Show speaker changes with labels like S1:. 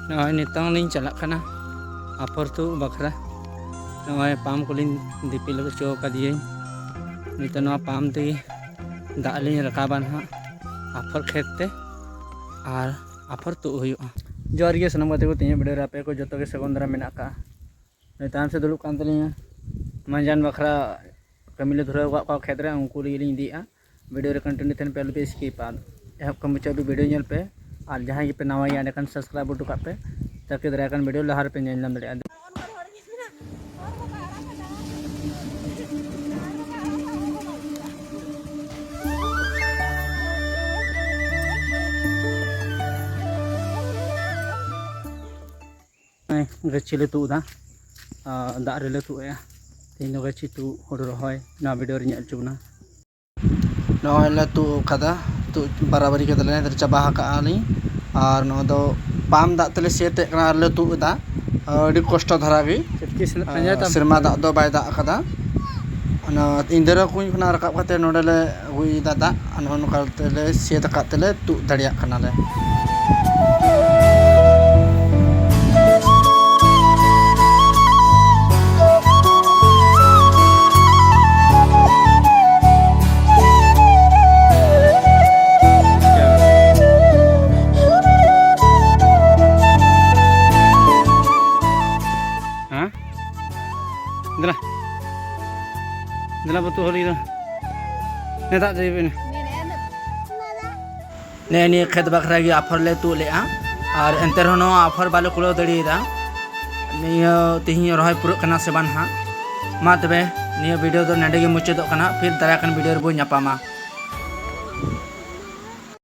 S1: नॉय नितंग लिंग चला कना आफर तो बखरा नॉय पाम को लिंग दिपिल चो कदिए नित नॉ पाम ते दाग लिंग रकाबान हा आफर खेते और आफर तो हुयुआ जोर गे सनम गते को तीन वीडियो रे आपे को जतो के सगोन दरा मेना का ताम से दुलुक कान तलिया मंजान बखरा कमिले धुरा को खेत रे उनको लिंग दिया वीडियो रे कंटिन्यू थेन पे पे स्किप आल एहब को मुचा भी वीडियो नेल पे और जहां के पे नवा या ने सब्सक्राइब बटू का पे ताकि दरा कन वीडियो लहार पे नेल नाम दरे गच्छी ले तुदा दाग रे ले तुया तीन गच्छी तु हुडु रहोय ना वीडियो रे नेल चुना नॉय ले तु कदा तु बराबरी के दले दर चाबा का आली और नो दो पाम दाग तले सेते कना ले तुदा अडी कष्ट धरा गे सिरमा दाग दो बाय दाग कदा अना इंदरा कुई खना रकाब कते नोडले हुई दादा अन कालते सेत कातले तु दड़िया कना ले Dala, dala betul hari itu. Nih tak jadi ini. Nih ini khed bakra lagi offer le tu le a, और एंतर होनो ऑफर बाले कुलो दड़ी दा निया तिहिं रहाय पुरु कना से बान हा मा तबे निया वीडियो दो नडे गे मुचे दो कना फिर दरा कन वीडियो रे बो न्यापामा।